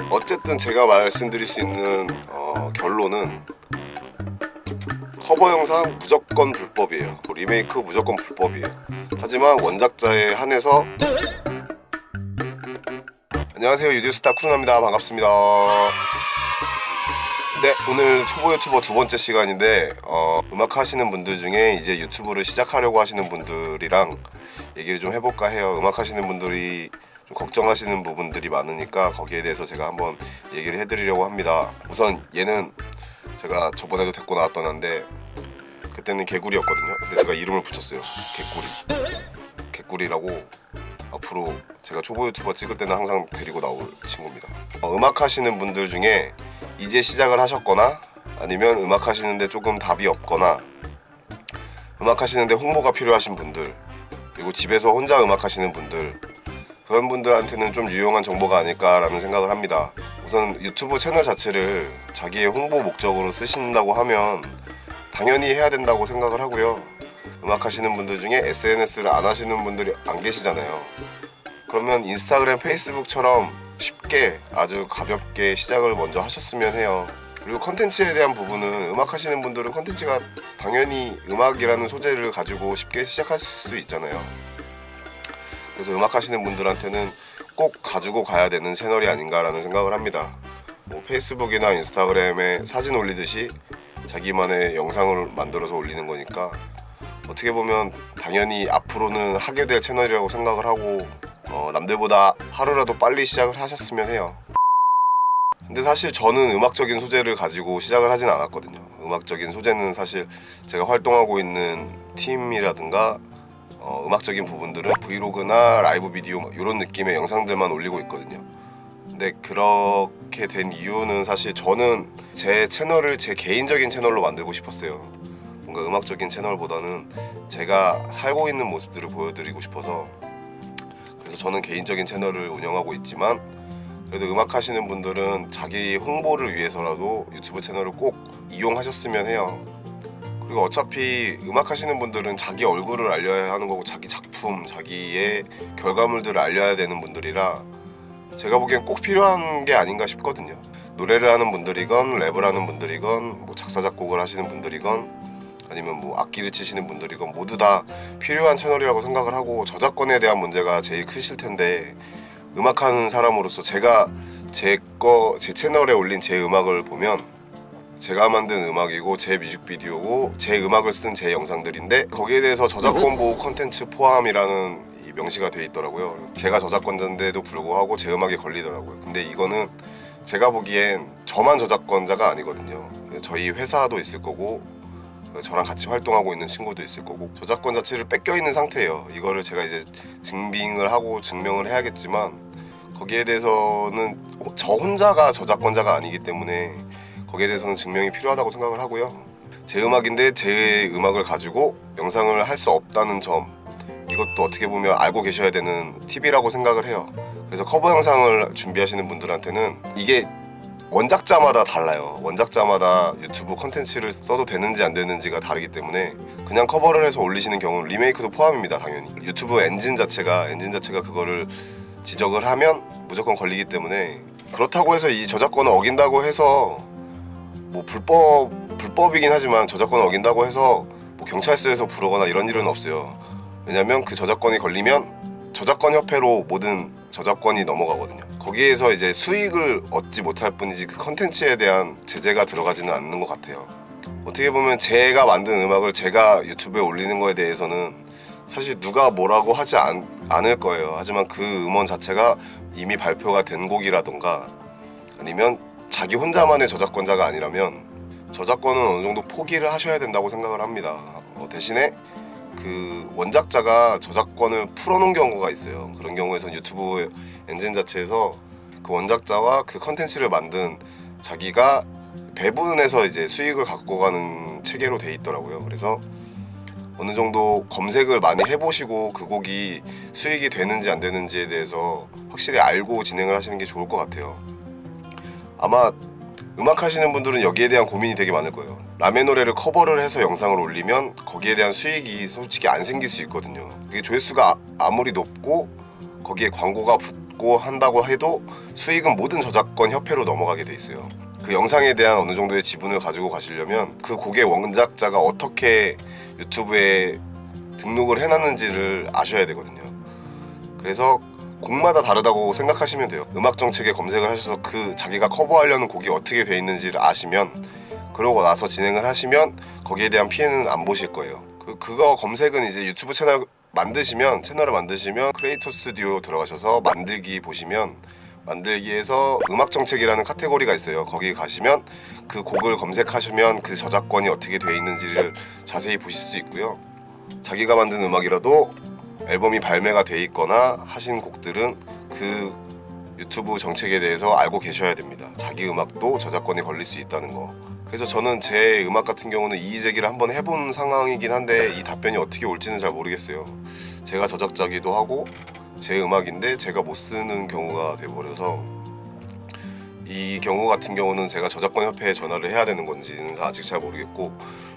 어쨌든 제가 말씀드릴 수 있는 결론은 커버 영상 무조건 불법이에요. 리메이크 무조건 불법이에요. 하지만 원작자에 한해서 안녕하세요, 유디오스타 쿠루나입니다. 반갑습니다. 네, 오늘 초보 유튜버 두 번째 시간인데 음악 하시는 분들 중에 이제 유튜브를 시작하려고 하시는 분들이랑 얘기를 좀 해볼까 해요. 음악 하시는 분들이 좀 걱정하시는 부분들이 많으니까 거기에 대해서 제가 한번 얘기를 해드리려고 합니다. 우선 얘는 제가 저번에도 데리고 나왔던 애인데 그때는 개구리였거든요. 근데 제가 이름을 붙였어요. 개구리라고. 앞으로 제가 초보 유튜버 찍을 때는 항상 데리고 나올 친구입니다. 음악 하시는 분들 중에 이제 시작을 하셨거나 아니면 음악 하시는데 조금 답이 없거나 음악 하시는데 홍보가 필요하신 분들, 그리고 집에서 혼자 음악 하시는 분들, 그런 분들한테는 좀 유용한 정보가 아닐까라는 생각을 합니다. 우선 유튜브 채널 자체를 자기의 홍보 목적으로 쓰신다고 하면 당연히 해야 된다고 생각을 하고요. 음악 하시는 분들 중에 SNS를 안 하시는 분들이 안 계시잖아요. 그러면 인스타그램, 페이스북처럼 쉽게 아주 가볍게 시작을 먼저 하셨으면 해요. 그리고 컨텐츠에 대한 부분은 음악 하시는 분들은 컨텐츠가 당연히 음악이라는 소재를 가지고 쉽게 시작할 수 있잖아요. 그래서 음악 하시는 분들한테는 꼭 가지고 가야 되는 채널이 아닌가라는 생각을 합니다. 뭐 페이스북이나 인스타그램에 사진 올리듯이 자기만의 영상을 만들어서 올리는 거니까 어떻게 보면 당연히 앞으로는 하게 될 채널이라고 생각을 하고 남들보다 하루라도 빨리 시작을 하셨으면 해요. 근데 사실 저는 음악적인 소재를 가지고 시작을 하진 않았거든요. 음악적인 소재는 사실 제가 활동하고 있는 팀이라든가 음악적인 부분들은 브이로그나 라이브 비디오 이런 느낌의 영상들만 올리고 있거든요. 근데 그렇게 된 이유는 사실 저는 제 채널을 제 개인적인 채널로 만들고 싶었어요. 뭔가 음악적인 채널보다는 제가 살고 있는 모습들을 보여드리고 싶어서. 그래서 저는 개인적인 채널을 운영하고 있지만 그래도 음악 하시는 분들은 자기 홍보를 위해서라도 유튜브 채널을 꼭 이용하셨으면 해요. 그리고 어차피 음악 하시는 분들은 자기 얼굴을 알려야 하는 거고 자기 작품, 자기의 결과물들을 알려야 되는 분들이라 제가 보기엔 꼭 필요한 게 아닌가 싶거든요. 노래를 하는 분들이건 랩을 하는 분들이건 뭐 작사 작곡을 하시는 분들이건 아니면 뭐 악기를 치시는 분들이건 모두 다 필요한 채널이라고 생각을 하고 저작권에 대한 문제가 제일 크실 텐데 음악하는 사람으로서 제가 제 채널에 올린 제 음악을 보면 제가 만든 음악이고 제 뮤직비디오고 제 음악을 쓴 제 영상들인데 거기에 대해서 저작권 보호 컨텐츠 포함이라는 이 명시가 돼 있더라고요. 제가 저작권자인데도 불구하고 제 음악이 걸리더라고요. 근데 이거는 제가 보기엔 저만 저작권자가 아니거든요. 저희 회사도 있을 거고 저랑 같이 활동하고 있는 친구도 있을 거고 저작권 자체를 뺏겨 있는 상태예요. 이거를 제가 이제 증빙을 하고 증명을 해야겠지만 거기에 대해서는 저 혼자가 저작권자가 아니기 때문에 거기에 대해서는 증명이 필요하다고 생각을 하고요. 제 음악인데 제 음악을 가지고 영상을 할 수 없다는 점, 이것도 어떻게 보면 알고 계셔야 되는 팁이라고 생각을 해요. 그래서 커버 영상을 준비하시는 분들한테는 이게 원작자마다 달라요. 원작자마다 유튜브 컨텐츠를 써도 되는지 안 되는지가 다르기 때문에 그냥 커버를 해서 올리시는 경우는 리메이크도 포함입니다. 당연히 유튜브 엔진 자체가 그거를 지적을 하면 무조건 걸리기 때문에, 그렇다고 해서 이 저작권을 어긴다고 해서 뭐 불법이긴 하지만 저작권을 어긴다고 해서 뭐 경찰서에서 부르거나 이런 일은 없어요. 왜냐면 그 저작권이 걸리면 저작권 협회로 모든 저작권이 넘어가거든요. 거기에서 이제 수익을 얻지 못할 뿐이지 그 컨텐츠에 대한 제재가 들어가지는 않는 것 같아요. 어떻게 보면 제가 만든 음악을 제가 유튜브에 올리는 거에 대해서는 사실 누가 뭐라고 하지 않을 거예요. 하지만 그 음원 자체가 이미 발표가 된 곡이라던가 아니면 자기 혼자만의 저작권자가 아니라면 저작권은 어느 정도 포기를 하셔야 된다고 생각을 합니다. 대신에 그 원작자가 저작권을 풀어놓은 경우가 있어요. 그런 경우에선 유튜브 엔진 자체에서 그 원작자와 그 컨텐츠를 만든 자기가 배분해서 이제 수익을 갖고 가는 체계로 돼 있더라고요. 그래서 어느 정도 검색을 많이 해보시고 그 곡이 수익이 되는지 안 되는지에 대해서 확실히 알고 진행을 하시는 게 좋을 것 같아요. 아마 음악 하시는 분들은 여기에 대한 고민이 되게 많을 거예요. 남의 노래를 커버를 해서 영상을 올리면 거기에 대한 수익이 솔직히 안 생길 수 있거든요. 그게 조회수가 아무리 높고 거기에 광고가 받고 한다고 해도 수익은 모든 저작권 협회로 넘어가게 돼 있어요. 그 영상에 대한 어느 정도의 지분을 가지고 가시려면 그 곡의 원작자가 어떻게 유튜브에 등록을 해놨는지를 아셔야 되거든요. 그래서 곡마다 다르다고 생각하시면 돼요. 음악 정책에 검색을 하셔서 그 자기가 커버하려는 곡이 어떻게 돼 있는지를 아시면, 그러고 나서 진행을 하시면 거기에 대한 피해는 안 보실 거예요. 그거 검색은 이제 유튜브 채널을 만드시면 크리에이터 스튜디오 들어가셔서 만들기 보시면, 만들기에서 음악 정책이라는 카테고리가 있어요. 거기 가시면 그 곡을 검색하시면 그 저작권이 어떻게 돼 있는지를 자세히 보실 수 있고요. 자기가 만든 음악이라도 앨범이 발매가 돼 있거나 하신 곡들은 그 유튜브 정책에 대해서 알고 계셔야 됩니다. 자기 음악도 저작권이 걸릴 수 있다는 거. 그래서 저는 제 음악 같은 경우는 이의 제기를 한번 해본 상황이긴 한데 이 답변이 어떻게 올지는 잘 모르겠어요. 제가 저작자기도 하고 제 음악인데 제가 못 쓰는 경우가 돼버려서, 이 경우 같은 경우는 제가 저작권 협회에 전화를 해야 되는 건지는 아직 잘 모르겠고,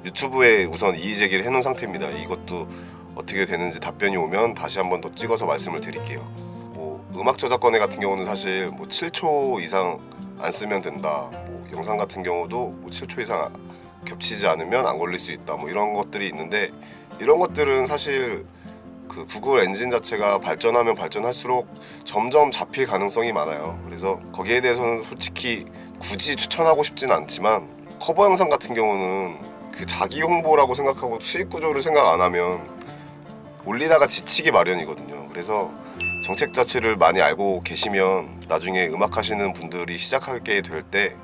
유튜브에 우선 이의 제기를 해놓은 상태입니다. 이것도 어떻게 되는지 답변이 오면 다시 한번 더 찍어서 말씀을 드릴게요. 뭐 음악 저작권회 같은 경우는 사실 뭐 7초 이상 안 쓰면 된다, 뭐 영상 같은 경우도 뭐 7초 이상 겹치지 않으면 안 걸릴 수 있다, 뭐 이런 것들이 있는데, 이런 것들은 사실 그 구글 엔진 자체가 발전하면 발전할수록 점점 잡힐 가능성이 많아요. 그래서 거기에 대해서는 솔직히 굳이 추천하고 싶진 않지만, 커버 영상 같은 경우는 그 자기 홍보라고 생각하고 수익 구조를 생각 안 하면 올리다가 지치기 마련이거든요. 그래서 정책 자체를 많이 알고 계시면 나중에 음악 하시는 분들이 시작하게 될 때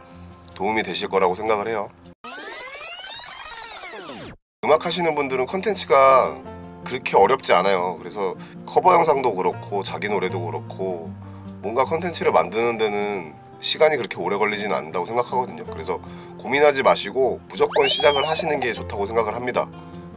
도움이 되실 거라고 생각을 해요. 음악 하시는 분들은 컨텐츠가 그렇게 어렵지 않아요. 그래서 커버 영상도 그렇고 자기 노래도 그렇고 뭔가 컨텐츠를 만드는 데는 시간이 그렇게 오래 걸리지는 않는다고 생각하거든요. 그래서 고민하지 마시고 무조건 시작을 하시는 게 좋다고 생각을 합니다.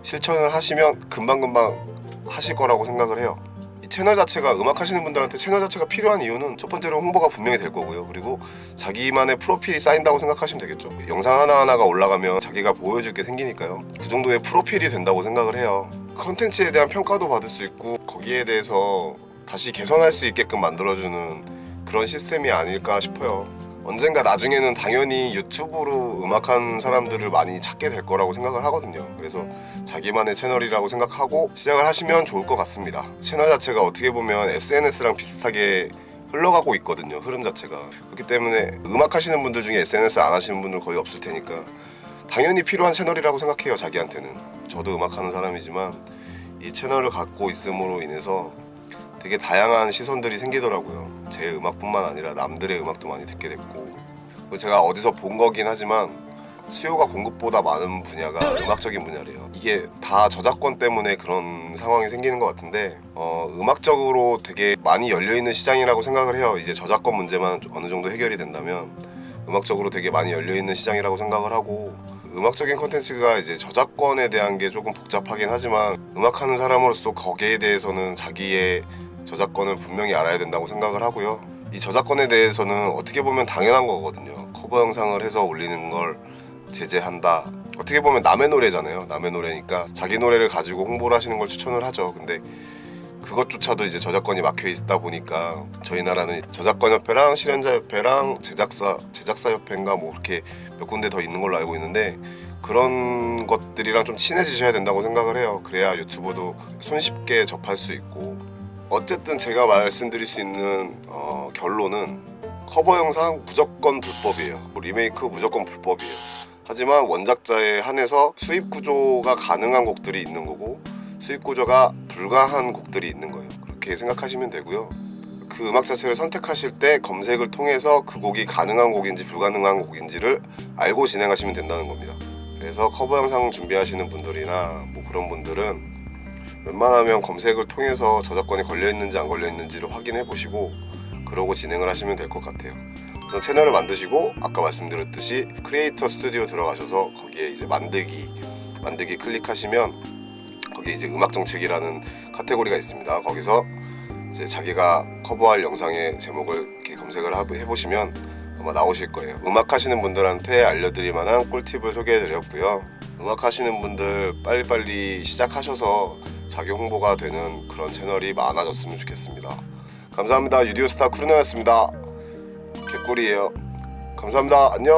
실천을 하시면 금방금방 하실 거라고 생각을 해요. 이 채널 자체가, 음악 하시는 분들한테 채널 자체가 필요한 이유는 첫 번째로 홍보가 분명히 될 거고요. 그리고 자기만의 프로필이 쌓인다고 생각하시면 되겠죠. 영상 하나하나가 올라가면 자기가 보여줄 게 생기니까요. 그 정도의 프로필이 된다고 생각을 해요. 컨텐츠에 대한 평가도 받을 수 있고 거기에 대해서 다시 개선할 수 있게끔 만들어주는 그런 시스템이 아닐까 싶어요. 언젠가 나중에는 당연히 유튜브로 음악하는 사람들을 많이 찾게 될 거라고 생각을 하거든요. 그래서 자기만의 채널이라고 생각하고 시작을 하시면 좋을 것 같습니다. 채널 자체가 어떻게 보면 SNS랑 비슷하게 흘러가고 있거든요. 흐름 자체가. 그렇기 때문에 음악 하시는 분들 중에 SNS 안 하시는 분들 거의 없을 테니까 당연히 필요한 채널이라고 생각해요. 자기한테는. 저도 음악하는 사람이지만 이 채널을 갖고 있음으로 인해서 되게 다양한 시선들이 생기더라고요. 제 음악뿐만 아니라 남들의 음악도 많이 듣게 됐고, 제가 어디서 본 거긴 하지만 수요가 공급보다 많은 분야가 음악적인 분야래요. 이게 다 저작권 때문에 그런 상황이 생기는 것 같은데, 음악적으로 되게 많이 열려있는 시장이라고 생각을 해요. 이제 저작권 문제만 어느 정도 해결이 된다면 음악적으로 되게 많이 열려있는 시장이라고 생각을 하고, 음악적인 콘텐츠가 이제 저작권에 대한 게 조금 복잡하긴 하지만 음악하는 사람으로서 거기에 대해서는 자기의 저작권을 분명히 알아야 된다고 생각을 하고요. 이 저작권에 대해서는 어떻게 보면 당연한 거거든요. 커버 영상을 해서 올리는 걸 제재한다. 어떻게 보면 남의 노래잖아요. 남의 노래니까 자기 노래를 가지고 홍보를 하시는 걸 추천을 하죠. 근데 그것조차도 이제 저작권이 막혀 있다 보니까 저희 나라는 저작권협회랑 실현자협회랑 제작사협회인가 뭐 그렇게 몇 군데 더 있는 걸로 알고 있는데, 그런 것들이랑 좀 친해지셔야 된다고 생각을 해요. 그래야 유튜브도 손쉽게 접할 수 있고. 어쨌든 제가 말씀드릴 수 있는 결론은 커버 영상 무조건 불법이에요. 리메이크 무조건 불법이에요. 하지만 원작자에 한해서 수입 구조가 가능한 곡들이 있는 거고 수입 구조가 불가한 곡들이 있는 거예요. 그렇게 생각하시면 되고요. 그 음악 자체를 선택하실 때 검색을 통해서 그 곡이 가능한 곡인지 불가능한 곡인지를 알고 진행하시면 된다는 겁니다. 그래서 커버 영상 준비하시는 분들이나 뭐 그런 분들은 웬만하면 검색을 통해서 저작권이 걸려있는지 안 걸려있는지를 확인해 보시고 그러고 진행을 하시면 될 것 같아요. 우선 채널을 만드시고 아까 말씀드렸듯이 크리에이터 스튜디오 들어가셔서 거기에 이제 만들기 클릭하시면 거기에 이제 음악 정책이라는 카테고리가 있습니다. 거기서 이제 자기가 커버할 영상의 제목을 이렇게 검색을 해보시면 아마 나오실 거예요. 음악 하시는 분들한테 알려드릴 만한 꿀팁을 소개해드렸고요. 음악 하시는 분들 빨리빨리 시작하셔서 자기 홍보가 되는 그런 채널이 많아졌으면 좋겠습니다. 감사합니다. 유디오스타 크루너였습니다. 개꿀이에요. 감사합니다. 안녕.